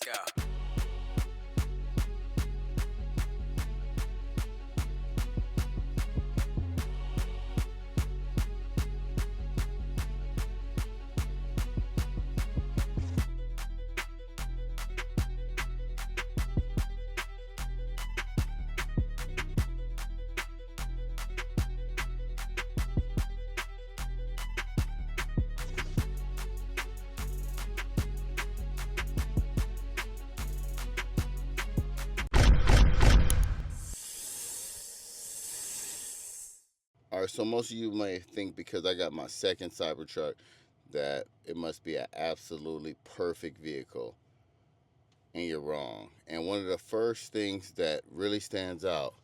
Yeah. All right, so most of you may think because I got my second Cybertruck that it must be an absolutely perfect vehicle, and you're wrong. And one of the first things that really stands out,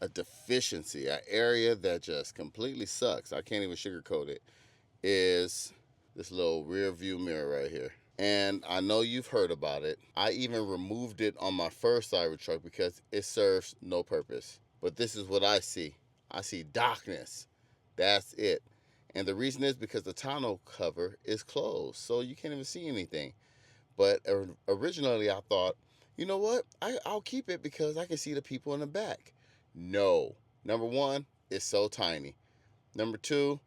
a deficiency, an area that just completely sucks, I can't even sugarcoat it, is this little rear view mirror right here. And I know you've heard about it. I even removed it on my first Cybertruck because it serves no purpose. But this is what I see. I see darkness. That's it. And the reason is because the tonneau cover is closed, so you can't even see anything. But originally I thought, you know what? I'll keep it because I can see the people in the back. No. Number one, it's so tiny. Number two,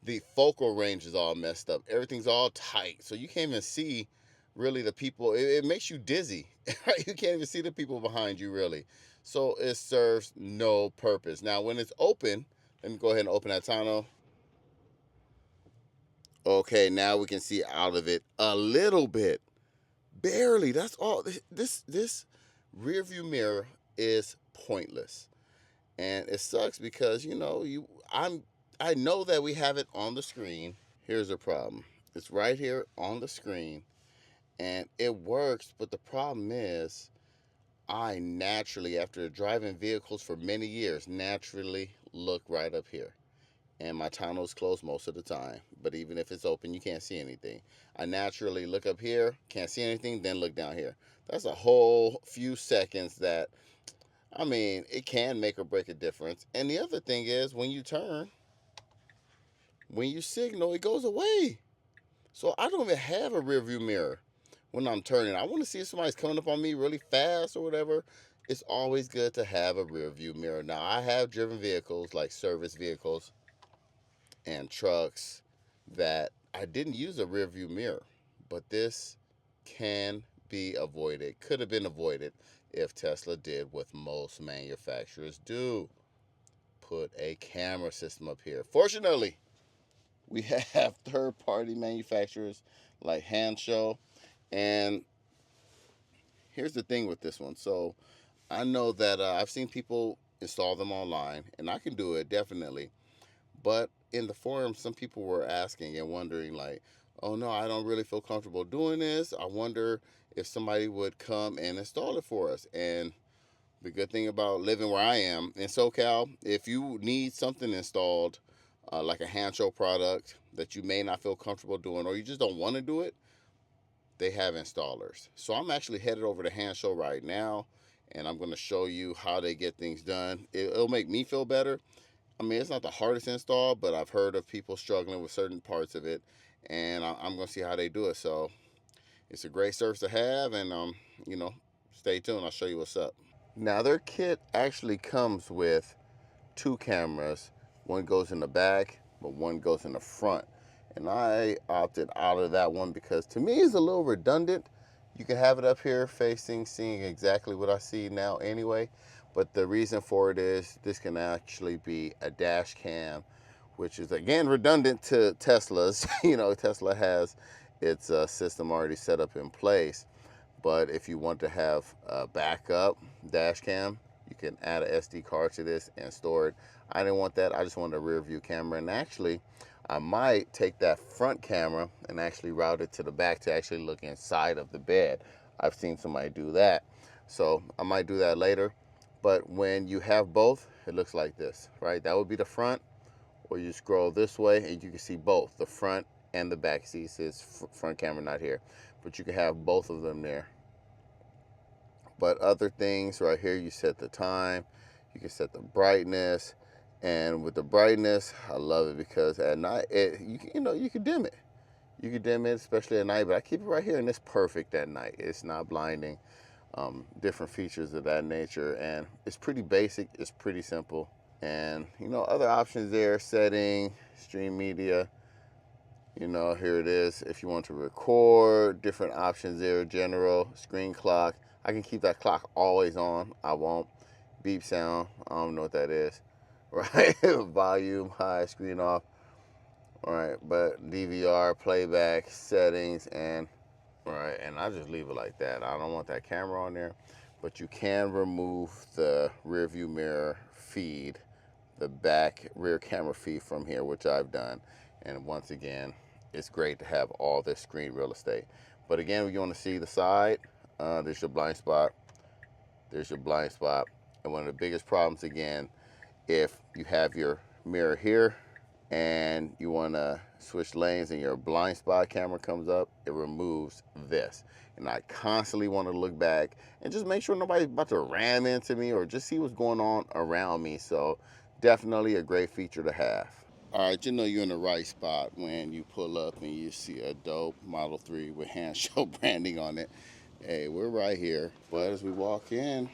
the focal range is all messed up. Everything's all tight, so you can't even see really the people. It makes you dizzy. Right? You can't even see the people behind you really. So it serves no purpose. Now when it's open, let me go ahead and open that tonneau. Okay, now we can see out of it a little bit, barely. That's all. This rear view mirror is pointless, and it sucks because I know that we have it on the screen. Here's the problem. It's right here on the screen and it works, but the problem is I naturally, after driving vehicles for many years, naturally look right up here. And my tonneau's closed most of the time, but even if it's open, you can't see anything. I naturally look up here, can't see anything, then look down here. That's a whole few seconds that, I mean, it can make or break a difference. And the other thing is, when you turn, when you signal, it goes away. So I don't even have a rear view mirror when I'm turning. I want to see if somebody's coming up on me really fast or whatever. It's always good to have a rear view mirror. Now, I have driven vehicles like service vehicles and trucks that I didn't use a rear view mirror, but this can be avoided. Could have been avoided if Tesla did what most manufacturers do: put a camera system up here. Fortunately, we have third-party manufacturers like Hansshow. And here's the thing with this one. So I know that I've seen people install them online, and I can do it definitely. But in the forum, some people were asking and wondering, like, oh no, I don't really feel comfortable doing this. I wonder if somebody would come and install it for us. And the good thing about living where I am in SoCal, if you need something installed, like a Hansshow product that you may not feel comfortable doing, or you just don't want to do it, they have installers. So I'm actually headed over to Hansshow right now, and I'm going to show you how they get things done. It'll make me feel better. I mean, it's not the hardest install, but I've heard of people struggling with certain parts of it, and I'm going to see how they do it. So it's a great service to have, and stay tuned. I'll show you what's up. Now, their kit actually comes with two cameras. One goes in the back, but one goes in the front. And I opted out of that one because to me it's a little redundant. You can have it up here facing, seeing exactly what I see now anyway. But the reason for it is this can actually be a dash cam, which is again redundant to Tesla's. Tesla has its system already set up in place. But if you want to have a backup dash cam, you can add an SD card to this and store it. I didn't want that. I just wanted a rear view camera. And actually, I might take that front camera and actually route it to the back to actually look inside of the bed. I've seen somebody do that. So I might do that later. But when you have both, it looks like this, right? That would be the front, or you scroll this way and you can see both the front and the back. See, it says front camera, not here, but you can have both of them there. But other things right here, you set the time, you can set the brightness, and with the brightness, I love it because at night, you can dim it. You can dim it, especially at night, but I keep it right here, and it's perfect at night. It's not blinding. Different features of that nature, and it's pretty basic. It's pretty simple. And other options there: setting, stream media. Here it is. If you want to record, different options there. General, screen clock. I can keep that clock always on. I won't. Beep sound. I don't know what that is. Right? Volume, high, screen off. All right, but DVR, playback, settings, and I just leave it like that. I don't want that camera on there, but you can remove the rear view mirror feed, the back rear camera feed from here, which I've done. And once again, it's great to have all this screen real estate. But again, if you want to see the side, there's your blind spot. There's your blind spot. And one of the biggest problems, again, if you have your mirror here, and you want to switch lanes and your blind spot camera comes up, it removes this. And I constantly want to look back and just make sure nobody's about to ram into me or just see what's going on around me. So definitely a great feature to have. All right, you're in the right spot when you pull up and you see a dope Model 3 with Hansshow branding on it. Hey, we're right here. But as we walk in,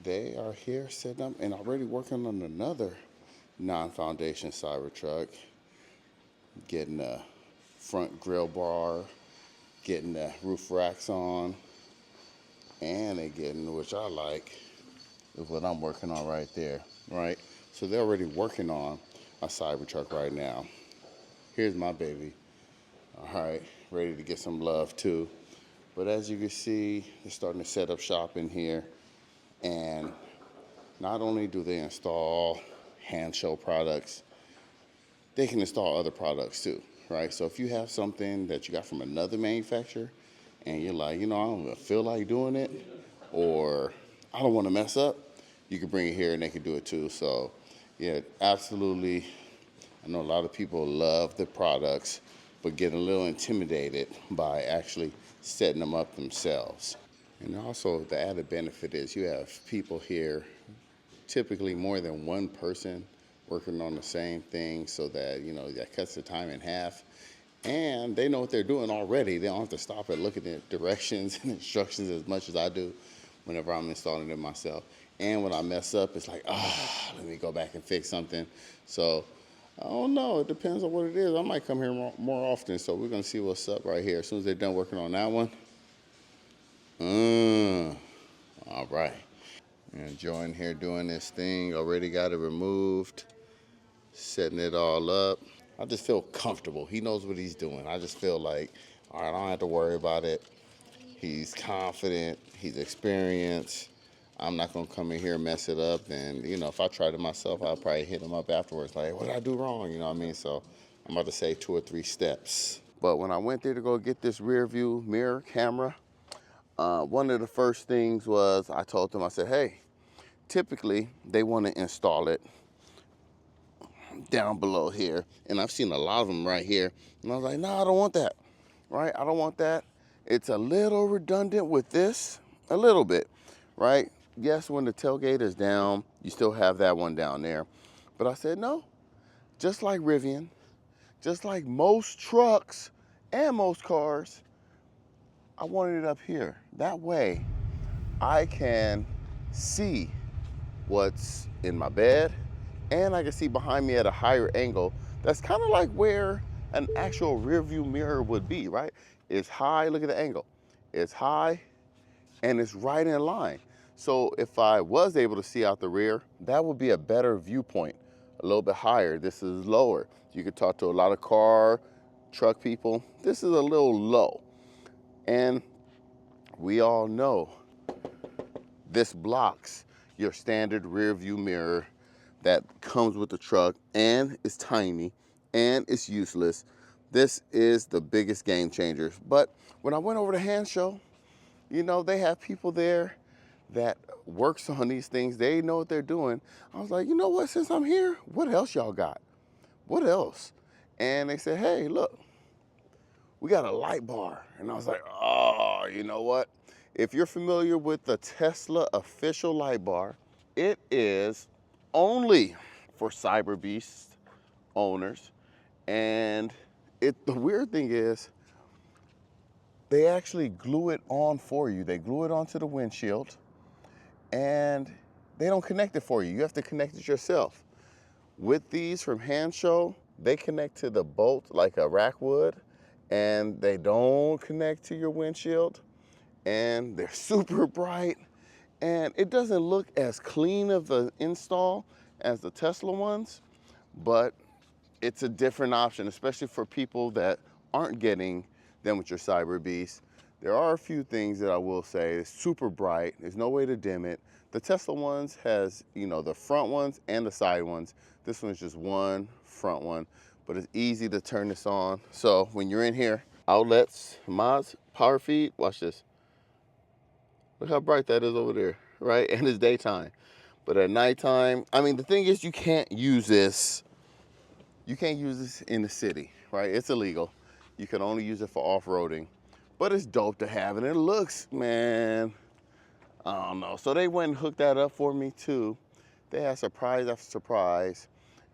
they are here setting up and already working on another non-foundation Cybertruck, getting the front grill bar, getting the roof racks on, and they getting, which I like, is what I'm working on right there, right? So they're already working on a Cybertruck right now. Here's my baby, all right, ready to get some love too. But as you can see, they're starting to set up shop in here, and not only do they install Hansshow products, they can install other products too, right? So if you have something that you got from another manufacturer and you're like, I don't even feel like doing it, or I don't want to mess up, you can bring it here and they can do it too. So yeah, absolutely. I know a lot of people love the products, but get a little intimidated by actually setting them up themselves. And also the added benefit is you have people here, typically more than one person working on the same thing, so that that cuts the time in half, and they know what they're doing already. They don't have to stop and look at the directions and instructions as much as I do whenever I'm installing it myself. And when I mess up, it's like, let me go back and fix something. So I don't know, it depends on what it is. I might come here more often, so we're gonna see what's up right here as soon as they're done working on that one. All right. Enjoying here doing this thing. Already got it removed, setting it all up. I just feel comfortable. He knows what he's doing. I just feel like, all right, I don't have to worry about it. He's confident. He's experienced. I'm not going to come in here and mess it up. And, if I tried it myself, I'll probably hit him up afterwards. Like, what did I do wrong? You know what I mean? So I'm about to say 2 or 3 steps. But when I went there to go get this rear view mirror camera, one of the first things was I told them, I said, hey, typically they want to install it down below here. And I've seen a lot of them right here. And I was like, no, I don't want that, right? I don't want that. It's a little redundant with this, a little bit, right? Yes, when the tailgate is down, you still have that one down there. But I said, no, just like Rivian, just like most trucks and most cars, I wanted it up here. That way I can see what's in my bed, and I can see behind me at a higher angle. That's kind of like where an actual rear view mirror would be, right? It's high, look at the angle. It's high and it's right in line. So if I was able to see out the rear, that would be a better viewpoint, a little bit higher. This is lower. You could talk to a lot of truck people. This is a little low. And we all know this blocks your standard rear view mirror that comes with the truck, and it's tiny and it's useless. This is the biggest game changer. But when I went over to Hansshow, they have people there that works on these things. They know what they're doing. I was like, you know what, since I'm here, what else y'all got? What else? And they said, hey, look, we got a light bar. And I was like, oh, you know what? If you're familiar with the Tesla official light bar, it is only for Cyber Beast owners, and The weird thing is they actually glue it on for you. They glue it onto the windshield and they don't connect it for you. You have to connect it yourself. With these from Hansshow, they connect to the bolt like a rack would, and they don't connect to your windshield, and they're super bright, and it doesn't look as clean of the install as the Tesla ones, but it's a different option, especially for people that aren't getting them with your Cyber Beast. There are a few things that I will say. It's super bright. There's no way to dim it. The Tesla ones has, you know, the front ones and the side ones. This one's just one front one, but it's easy to turn this on. So when you're in here, outlets, mods, power feed, watch this. Look how bright that is over there, right? And it's daytime. But at nighttime, I mean, the thing is you can't use this. You can't use this in the city, right? It's illegal. You can only use it for off-roading. But it's dope to have, and it looks, man, I don't know. So they went and hooked that up for me too. They had surprise after surprise.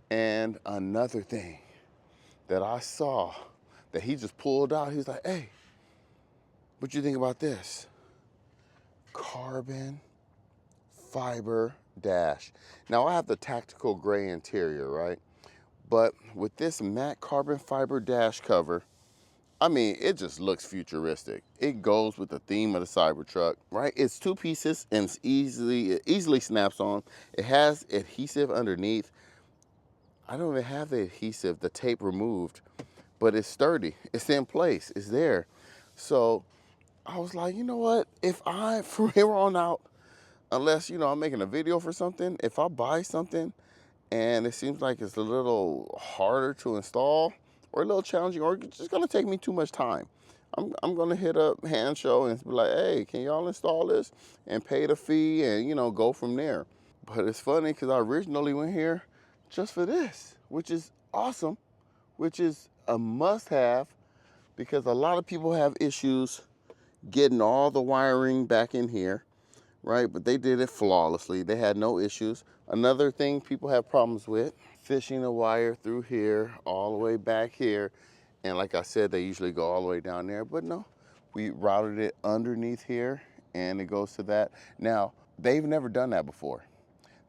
And another thing that I saw that he just pulled out, he was like, hey, what you think about this? Carbon fiber dash. Now I have the tactical gray interior, right? But with this matte carbon fiber dash cover, I mean, it just looks futuristic. It goes with the theme of the Cybertruck, right? It's two pieces and it easily snaps on. It has adhesive underneath. I don't even have the adhesive, the tape removed, but it's sturdy. It's in place. It's there. So I was like, you know what? If I, from here on out, unless, you know, I'm making a video for something, if I buy something and it seems like it's a little harder to install or a little challenging or it's just gonna take me too much time, I'm gonna hit up Hansshow and be like, hey, can y'all install this and pay the fee and, you know, go from there. But it's funny because I originally went here just for this, which is awesome, which is a must-have because a lot of people have issues getting all the wiring back in here, right? But they did it flawlessly. They had no issues. Another thing people have problems with, fishing the wire through here, all the way back here. And like I said, they usually go all the way down there, but no, we routed it underneath here and it goes to that. Now, they've never done that before.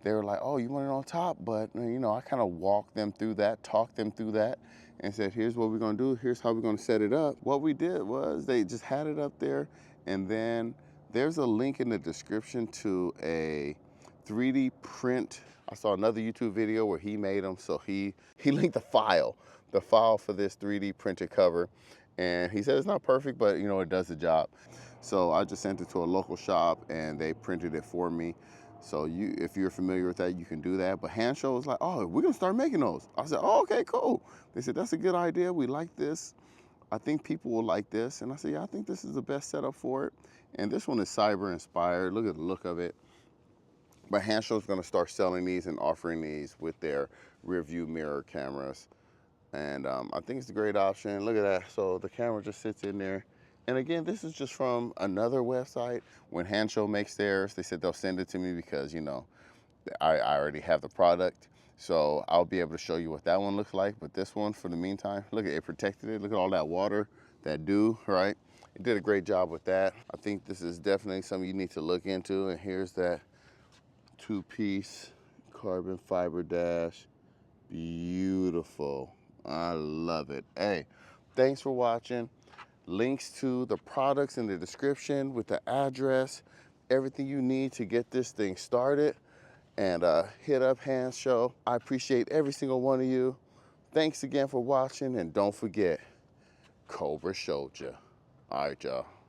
They were like, oh, you want it on top? But, you know, I kind of walked them through that, talked them through that, and said, here's what we're going to do. Here's how we're going to set it up. What we did was they just had it up there, and then there's a link in the description to a 3D print. I saw another YouTube video where he made them, so he linked the file for this 3D printed cover, and he said it's not perfect, but, you know, it does the job. So I just sent it to a local shop, and they printed it for me. So if you're familiar with that, you can do that. But Hansshow was like, oh, we're gonna start making those. I said, oh, okay, cool. They said, that's a good idea. We like this. I think people will like this. And I said, yeah, I think this is the best setup for it. And this one is cyber inspired. Look at the look of it. But Hansshow is gonna start selling these and offering these with their rear view mirror cameras. And I think it's a great option. Look at that. So the camera just sits in there. And again, this is just from another website. When Hansshow makes theirs, they said they'll send it to me because, you know, I already have the product. So I'll be able to show you what that one looks like. But this one, for the meantime, look at it, protected it. Look at all that water, that dew, right? It did a great job with that. I think this is definitely something you need to look into. And here's that two-piece carbon fiber dash. Beautiful. I love it. Hey, thanks for watching. Links to the products in the description with the address, everything you need to get this thing started. And hit up Hansshow. I appreciate every single one of you. Thanks again for watching, and don't forget, Cobra showed you. All right, y'all.